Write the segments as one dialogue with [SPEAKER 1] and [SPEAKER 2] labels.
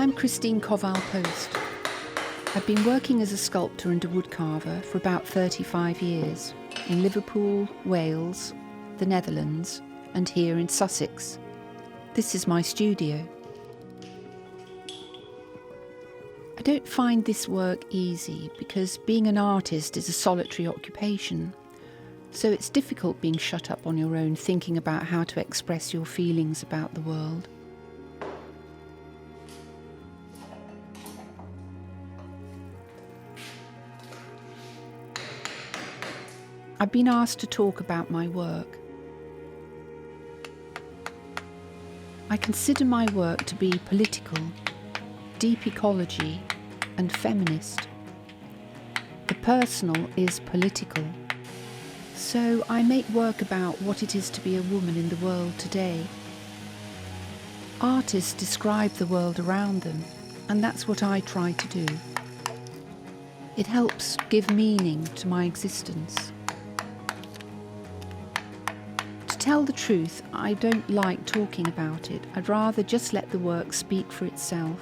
[SPEAKER 1] I'm Christine Kowal Post. I've been working as a sculptor and a woodcarver for about 35 years in Liverpool, Wales, the Netherlands, and here in Sussex. This is my studio. I don't find this work easy because being an artist is a solitary occupation. So it's difficult being shut up on your own thinking about how to express your feelings about the world. I've been asked to talk about my work. I consider my work to be political, deep ecology, and feminist. The personal is political. So I make work about what it is to be a woman in the world today. Artists describe the world around them, and that's what I try to do. It helps give meaning to my existence. To tell the truth, I don't like talking about it. I'd rather just let the work speak for itself.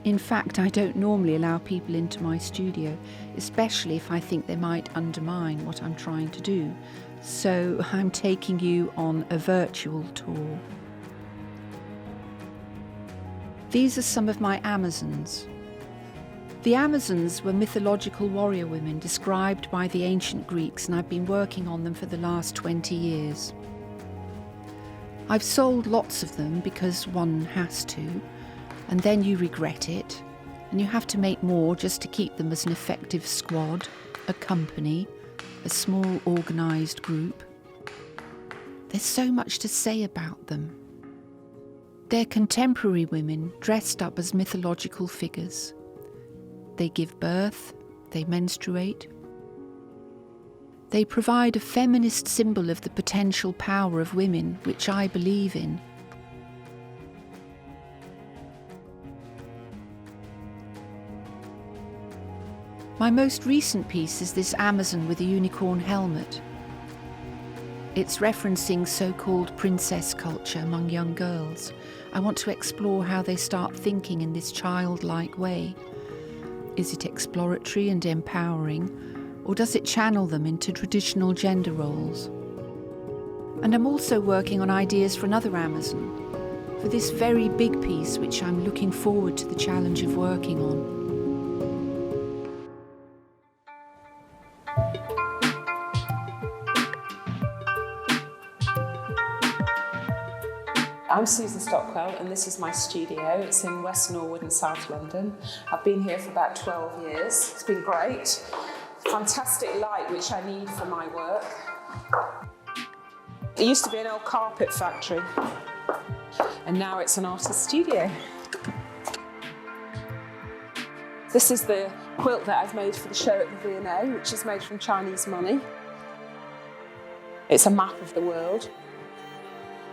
[SPEAKER 1] In fact, I don't normally allow people into my studio, especially if I think they might undermine what I'm trying to do. So I'm taking you on a virtual tour. These are some of my Amazons. The Amazons were mythological warrior women described by the ancient Greeks, and I've been working on them for the last 20 years. I've sold lots of them because one has to, and then you regret it, and you have to make more just to keep them as an effective squad, a company, a small organised group. There's so much to say about them. They're contemporary women dressed up as mythological figures. They give birth, they menstruate. They provide a feminist symbol of the potential power of women, which I believe in. My most recent piece is this Amazon with a unicorn helmet. It's referencing so-called princess culture among young girls. I want to explore how they start thinking in this childlike way. Is it exploratory and empowering, or does it channel them into traditional gender roles? And I'm also working on ideas for another Amazon, for this very big piece which I'm looking forward to the challenge of working on.
[SPEAKER 2] I'm Susan Stockwell, and this is my studio. It's in West Norwood in South London. I've been here for about 12 years. It's been great. Fantastic light, which I need for my work. It used to be an old carpet factory, and now it's an artist studio. This is the quilt that I've made for the show at the V&A, which is made from Chinese money. It's a map of the world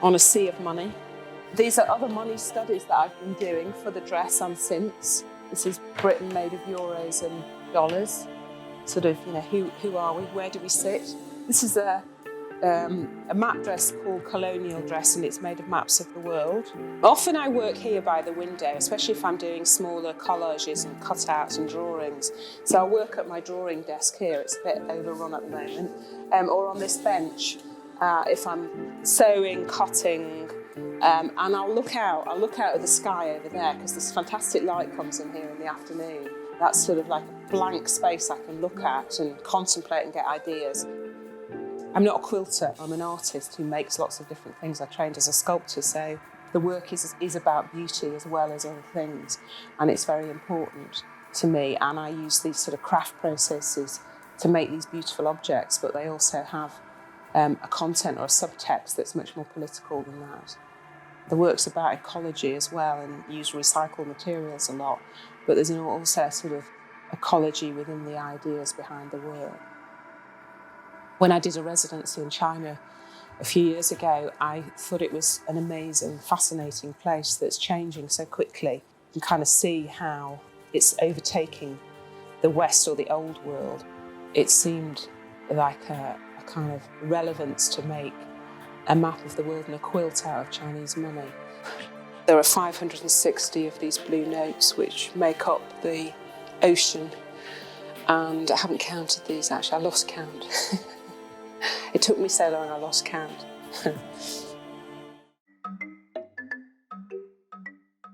[SPEAKER 2] on a sea of money. These are other money studies that I've been doing for the dress and since. This is Britain made of euros and dollars. Sort of, who are we? Where do we sit? This is a map dress called colonial dress, and it's made of maps of the world. Often I work here by the window, especially if I'm doing smaller collages and cutouts and drawings. So I'll work at my drawing desk here. It's a bit overrun at the moment. Or on this bench if I'm sewing, cutting. And I'll look out at the sky over there because this fantastic light comes in here in the afternoon. That's sort of like a blank space I can look at and contemplate and get ideas. I'm not a quilter, I'm an artist who makes lots of different things. I trained as a sculptor, so the work is about beauty as well as other things, and it's very important to me, and I use these sort of craft processes to make these beautiful objects, but they also have a content or a subtext that's much more political than that. The work's about ecology as well and use recycled materials a lot, but there's also a sort of ecology within the ideas behind the work. When I did a residency in China a few years ago, I thought it was an amazing, fascinating place that's changing so quickly. You can kind of see how it's overtaking the West or the old world. It seemed like a kind of relevance to make a map of the world and a quilt out of Chinese money. There are 560 of these blue notes which make up the ocean, and I haven't counted these actually, I lost count. It took me so long I lost count.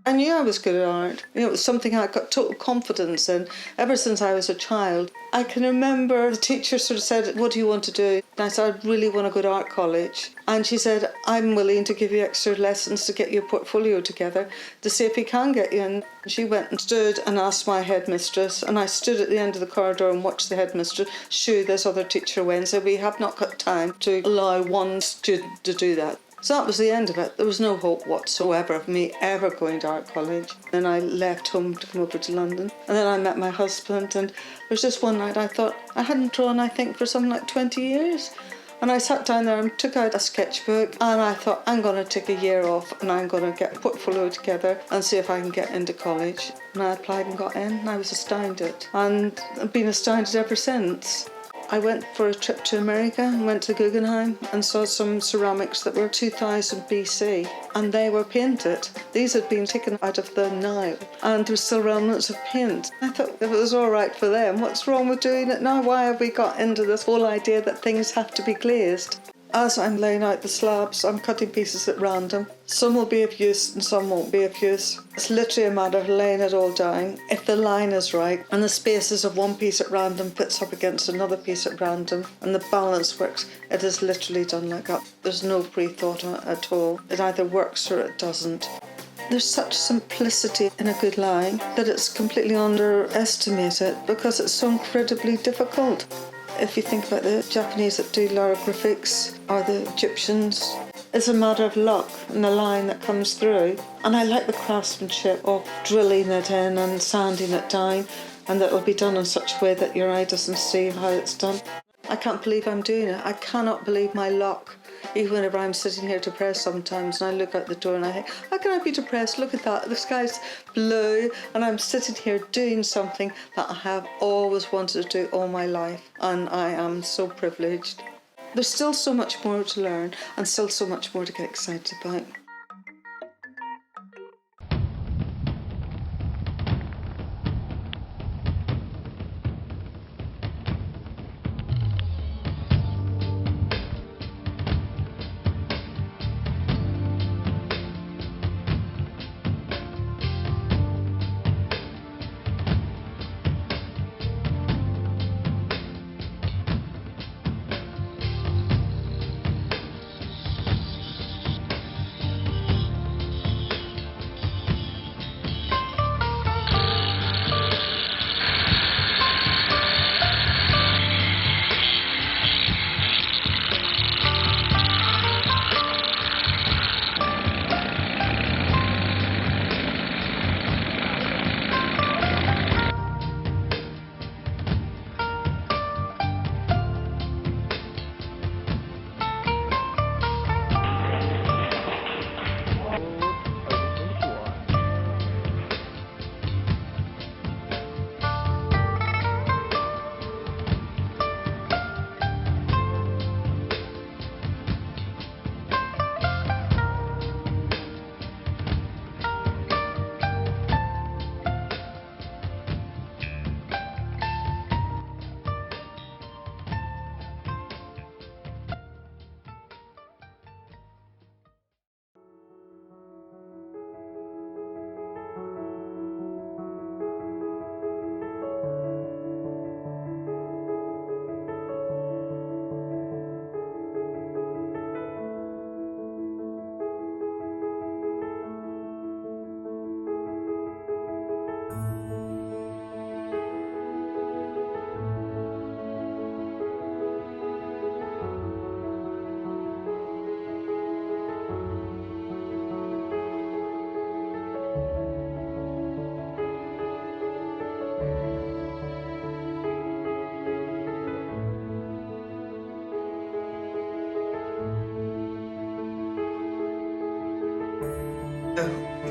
[SPEAKER 3] I knew I was good at art. It was something I got total confidence in ever since I was a child. I can remember the teacher sort of said, "What do you want to do?" And I said, "I really want to go to art college." And she said, "I'm willing to give you extra lessons to get your portfolio together to see if we can get you in." She went and stood and asked my headmistress, and I stood at the end of the corridor and watched the headmistress shoo this other teacher away and said, "We have not got time to allow one student to do that." So that was the end of it. There was no hope whatsoever of me ever going to art college. Then I left home to come over to London. And then I met my husband, and there was just one night I thought, I hadn't drawn, I think, for something like 20 years. And I sat down there and took out a sketchbook, and I thought, I'm going to take a year off and I'm going to get a portfolio together and see if I can get into college. And I applied and got in, and I was astounded. And I've been astounded ever since. I went for a trip to America and went to Guggenheim and saw some ceramics that were 2000 BC, and they were painted. These had been taken out of the Nile and there were still remnants of paint. I thought, if it was all right for them, what's wrong with doing it now? Why have we got into this whole idea that things have to be glazed? As I'm laying out the slabs, I'm cutting pieces at random. Some will be of use and some won't be of use. It's literally a matter of laying it all down. If the line is right and the spaces of one piece at random fits up against another piece at random and the balance works, it is literally done like that. There's no pre-thought on it at all. It either works or it doesn't. There's such simplicity in a good line that it's completely underestimated because it's so incredibly difficult. If you think about the Japanese that do hieroglyphics or the Egyptians, it's a matter of luck and the line that comes through. And I like the craftsmanship of drilling it in and sanding it down, and that will be done in such a way that your eye doesn't see how it's done. I can't believe I'm doing it. I cannot believe my luck. Even whenever I'm sitting here depressed sometimes and I look out the door and I think, how can I be depressed? Look at that, the sky's blue and I'm sitting here doing something that I have always wanted to do all my life, and I am so privileged. There's still so much more to learn and still so much more to get excited about.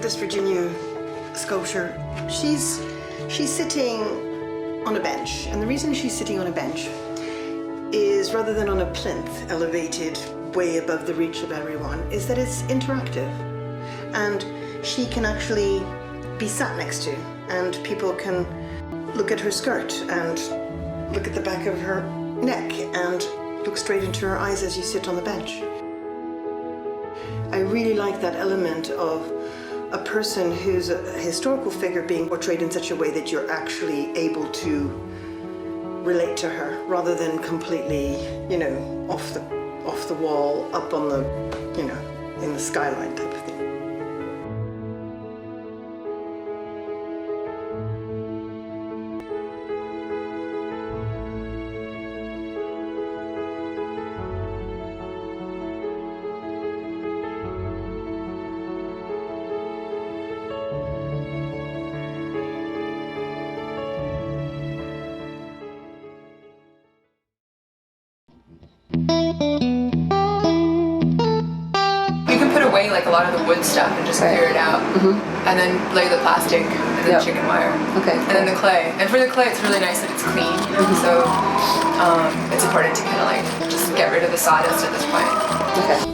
[SPEAKER 4] This Virginia sculpture, she's sitting on a bench, and the reason she's sitting on a bench is, rather than on a plinth elevated way above the reach of everyone, is that it's interactive. And she can actually be sat next to, and people can look at her skirt and look at the back of her neck and look straight into her eyes as you sit on the bench. I really like that element of a person who's a historical figure being portrayed in such a way that you're actually able to relate to her, rather than completely, you know, off the wall, up on the, you know, in the skyline type of thing.
[SPEAKER 5] Away like a lot of the wood stuff and just clear it out, and then lay the plastic and then chicken wire, and then the clay. And for the clay, it's really nice that it's clean, so it's important to kind of like just get rid of the sawdust at this point.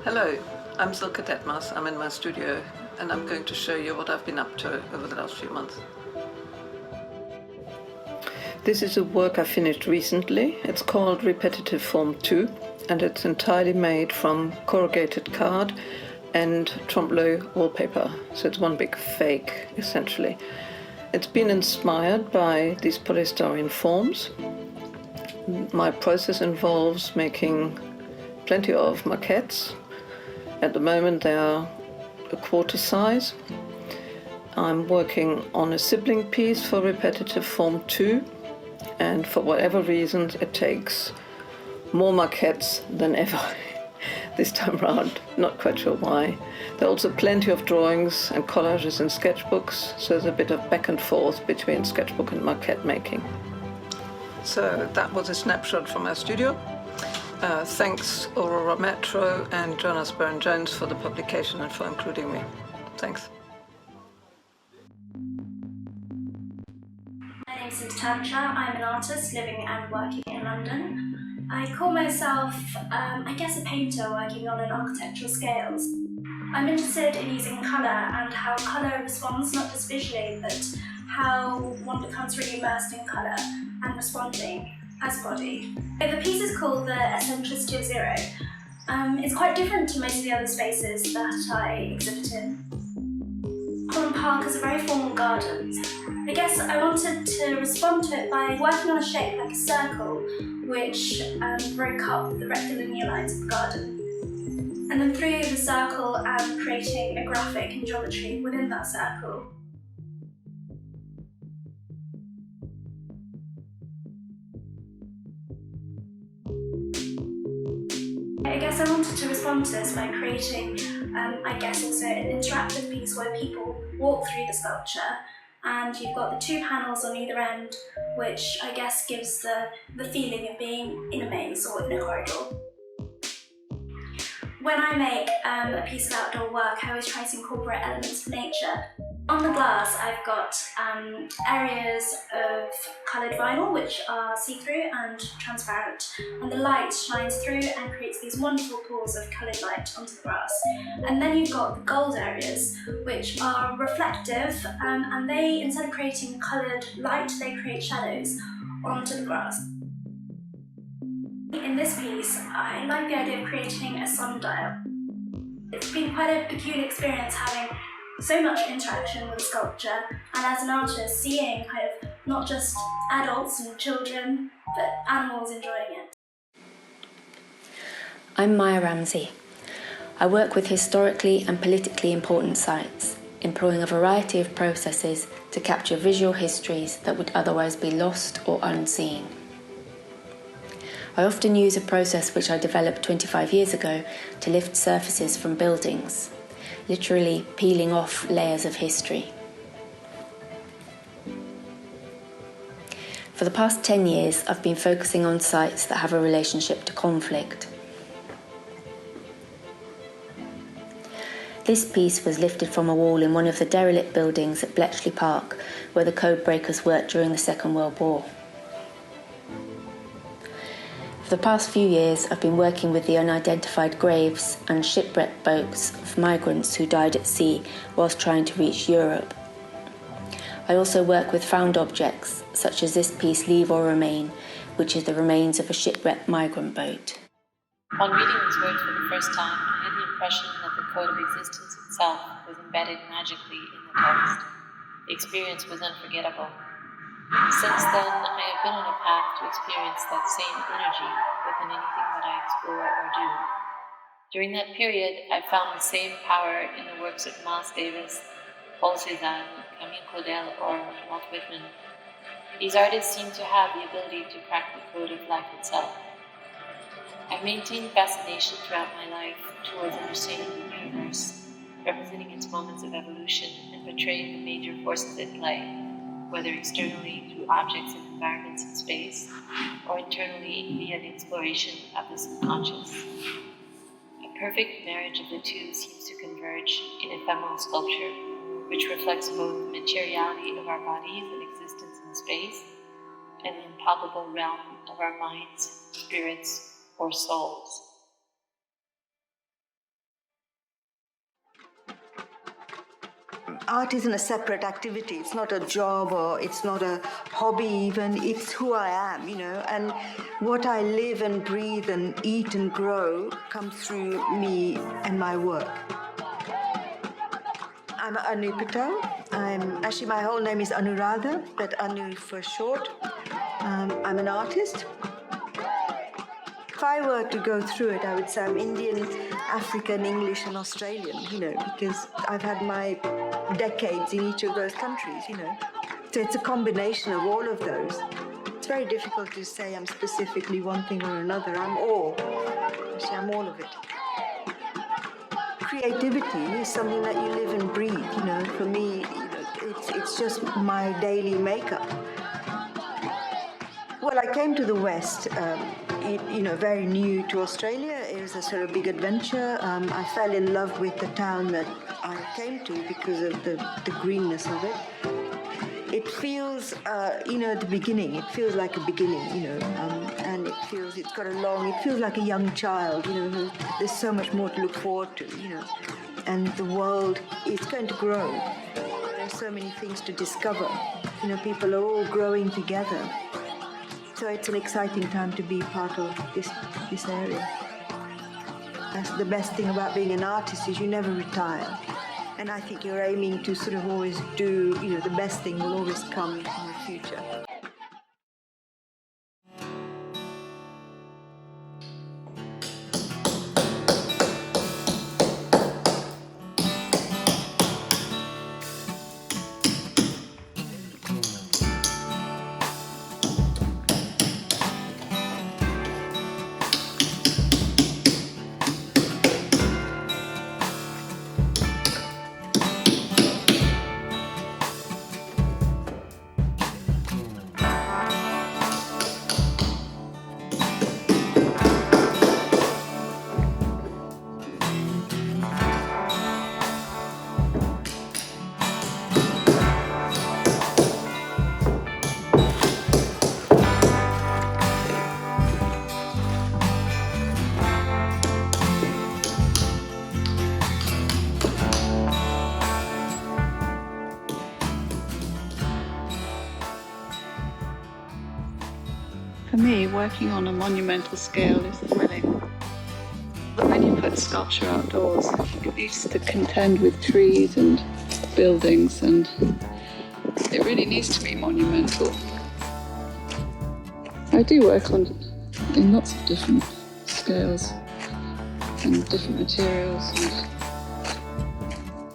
[SPEAKER 3] Hello, I'm Silke Tatmas. I'm in my studio and I'm going to show you what I've been up to over the last few months. This is a work I finished recently. It's called Repetitive Form 2 and it's entirely made from corrugated card and trompe-l'oeil wallpaper. So it's one big fake, essentially. It's been inspired by these polystyrene forms. My process involves making plenty of maquettes. At the moment they are a quarter size. I'm working on a sibling piece for Repetitive Form 2, and for whatever reasons it takes more maquettes than ever this time round. Not quite sure why. There are also plenty of drawings and collages and sketchbooks, so there's a bit of back and forth between sketchbook and maquette making. So that was a snapshot from our studio. Thanks Aurora Metro and Jonas Burne-Jones for the publication and for including me. Thanks.
[SPEAKER 6] My name is Silke Tatmas. I'm an artist living and working in London. I call myself, I guess, a painter working on an architectural scales. I'm interested in using colour and how colour responds not just visually, but how one becomes really immersed in colour and responding as a body. The piece is called The Eccentricity of Zero. It's quite different to most of the other spaces that I exhibit in. Holland Park is a very formal garden. I guess I wanted to respond to it by working on a shape like a circle, which broke up the rectilinear lines of the garden. And then through the circle and creating a graphic and geometry within that circle. I guess I wanted to respond to this by creating, I guess also an interactive piece where people walk through the sculpture, and you've got the two panels on either end, which I guess gives the feeling of being in a maze or in a corridor. When I make a piece of outdoor work, I always try to incorporate elements of nature. On the glass, I've got areas of coloured vinyl, which are see-through and transparent, and the light shines through and creates these wonderful pools of coloured light onto the grass. And then you've got the gold areas, which are reflective, and they, instead of creating coloured light, they create shadows onto the grass. In this piece, I like the idea of creating a sundial. It's been quite a peculiar experience having so much interaction with sculpture, and as an artist seeing kind of not just adults and children, but animals enjoying it.
[SPEAKER 7] I'm Ramsey. I work with historically and politically important sites, employing a variety of processes to capture visual histories that would otherwise be lost or unseen. I often use a process which I developed 25 years ago to lift surfaces from buildings, literally peeling off layers of history. For the past 10 years, I've been focusing on sites that have a relationship to conflict. This piece was lifted from a wall in one of the derelict buildings at Bletchley Park, where the code breakers worked during the Second World War. For the past few years, I've been working with the unidentified graves and shipwrecked boats of migrants who died at sea whilst trying to reach Europe. I also work with found objects, such as this piece, Leave or Remain, which is the remains of a shipwrecked migrant boat.
[SPEAKER 8] On reading these words for the first time, I had the impression that the code of existence itself was embedded magically in the text. The experience was unforgettable. Since then, I have been on a path to experience that same energy within anything that I explore or do. During that period, I found the same power in the works of Miles Davis, Paul Cézanne, Camille Claudel, or Walt Whitman. These artists seem to have the ability to crack the code of life itself. I've maintained fascination throughout my life towards understanding the universe, representing its moments of evolution and portraying the major forces at play, whether externally through objects and environments in space, or internally via the exploration of the subconscious. A perfect marriage of the two seems to converge in ephemeral sculpture, which reflects both the materiality of our bodies and existence in space, and the impalpable realm of our minds, spirits, or souls.
[SPEAKER 9] Art isn't a separate activity. It's not a job or it's not a hobby even. It's who I am, and what I live and breathe and eat and grow comes through me and my work. I'm Anu Patel. Actually, my whole name is Anuradha, but Anu for short. I'm an artist. If I were to go through it, I would say I'm Indian, African, English, and Australian, because I've had my decades in each of those countries, So it's a combination of all of those. It's very difficult to say I'm specifically one thing or another. I'm all. Actually, I'm all of it. Creativity is something that you live and breathe, For me, it's just my daily makeup. Well, I came to the West, very new to Australia. It was a sort of big adventure. I fell in love with the town that I came to because of the greenness of it. It feels, at the beginning, it feels like a beginning, and it feels like a young child, there's so much more to look forward to, and the world is going to grow. There's so many things to discover. People are all growing together. So it's an exciting time to be part of this area. That's the best thing about being an artist is you never retire. And I think you're aiming to sort of always do, the best thing will always come in the future.
[SPEAKER 10] For me, working on a monumental scale is thrilling. When you put inspired sculpture outdoors. It used to contend with trees and buildings, and it really needs to be monumental. I do work in lots of different scales and different materials,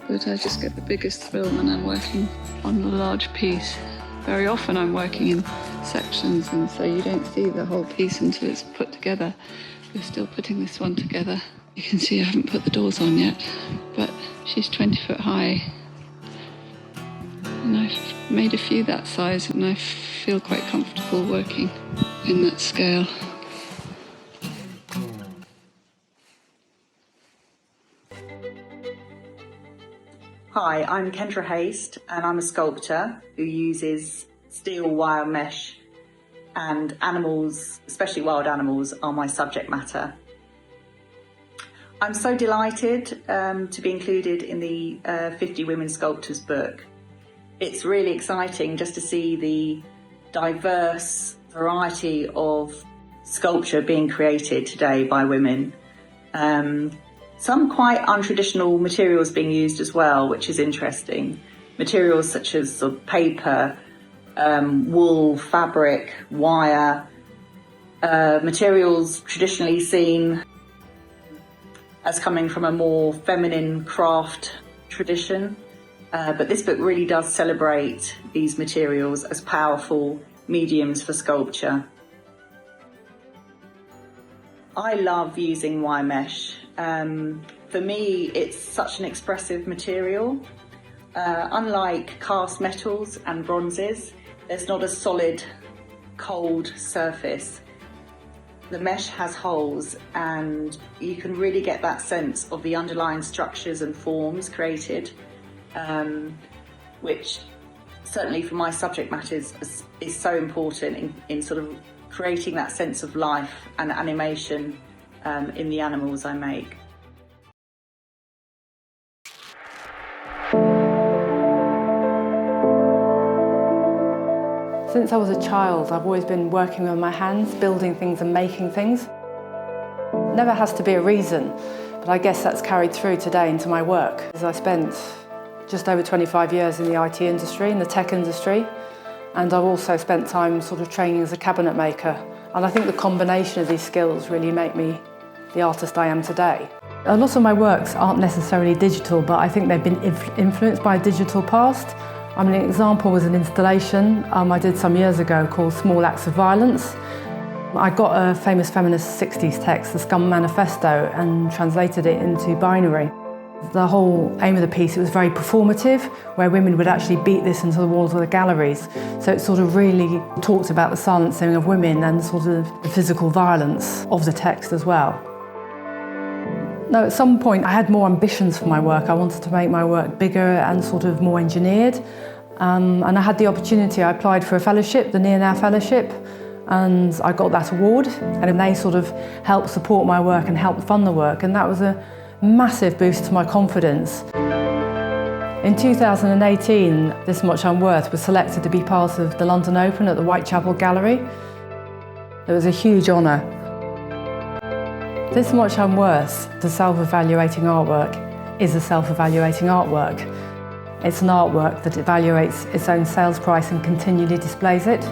[SPEAKER 10] but I just get the biggest thrill when I'm working on a large piece. Very often I'm working in sections, and so you don't see the whole piece until it's put together. We're still putting this one together. You can see I haven't put the doors on yet, but she's 20 foot high. And I've made a few that size, and I feel quite comfortable working in that scale.
[SPEAKER 11] Hi, I'm Kendra Haste, and I'm a sculptor who uses steel wire mesh, and animals, especially wild animals, are my subject matter. I'm so delighted to be included in the 50 Women Sculptors book. It's really exciting just to see the diverse variety of sculpture being created today by women. Some quite untraditional materials being used as well, which is interesting. Materials such as sort of paper, wool, fabric, wire, materials traditionally seen as coming from a more feminine craft tradition. But this book really does celebrate these materials as powerful mediums for sculpture. I love using wire mesh. For me, it's such an expressive material. Unlike cast metals and bronzes, there's not a solid, cold surface. The mesh has holes, and you can really get that sense of the underlying structures and forms created, which certainly for my subject matter is so important in sort of creating that sense of life and animation in the animals I make.
[SPEAKER 12] Since I was a child, I've always been working with my hands, building things and making things. Never has to be a reason, but I guess that's carried through today into my work. As I spent just over 25 years in the IT industry, in the tech industry, and I've also spent time sort of training as a cabinet maker. And I think the combination of these skills really make me the artist I am today. A lot of my works aren't necessarily digital, but I think they've been influenced by a digital past. I mean, an example was an installation I did some years ago called Small Acts of Violence. I got a famous feminist 60s text, the Scum Manifesto, and translated it into binary. The whole aim of the piece, it was very performative, where women would actually beat this into the walls of the galleries. So it sort of really talked about the silencing of women and sort of the physical violence of the text as well. Now, at some point I had more ambitions for my work. I wanted to make my work bigger and sort of more engineered. And I had the opportunity, I applied for a fellowship, the Near Now Fellowship, and I got that award. And they sort of helped support my work and helped fund the work, and that was a massive boost to my confidence. In 2018, This Much I'm Worth was selected to be part of the London Open at the Whitechapel Gallery. It was a huge honour. This Much I'm Worth, the self-evaluating artwork, is a self-evaluating artwork. It's an artwork that evaluates its own sales price and continually displays it.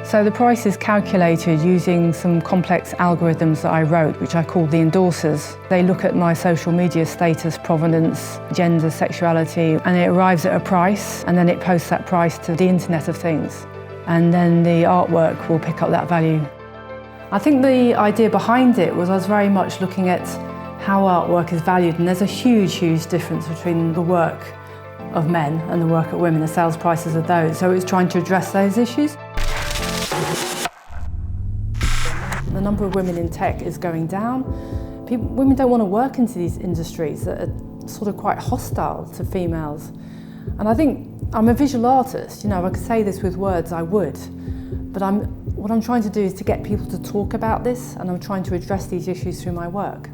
[SPEAKER 12] So the price is calculated using some complex algorithms that I wrote, which I call the endorsers. They look at my social media status, provenance, gender, sexuality, and it arrives at a price, and then it posts that price to the Internet of Things. And then the artwork will pick up that value. I think the idea behind it was I was very much looking at how artwork is valued, and there's a huge, huge difference between the work of men and the work of women, the sales prices of those. So it's trying to address those issues. The number of women in tech is going down. Women don't want to work into these industries that are sort of quite hostile to females. And I think I'm a visual artist, you know, if I could say this with words, I would. But what I'm trying to do is to get people to talk about this, and I'm trying to address these issues through my work.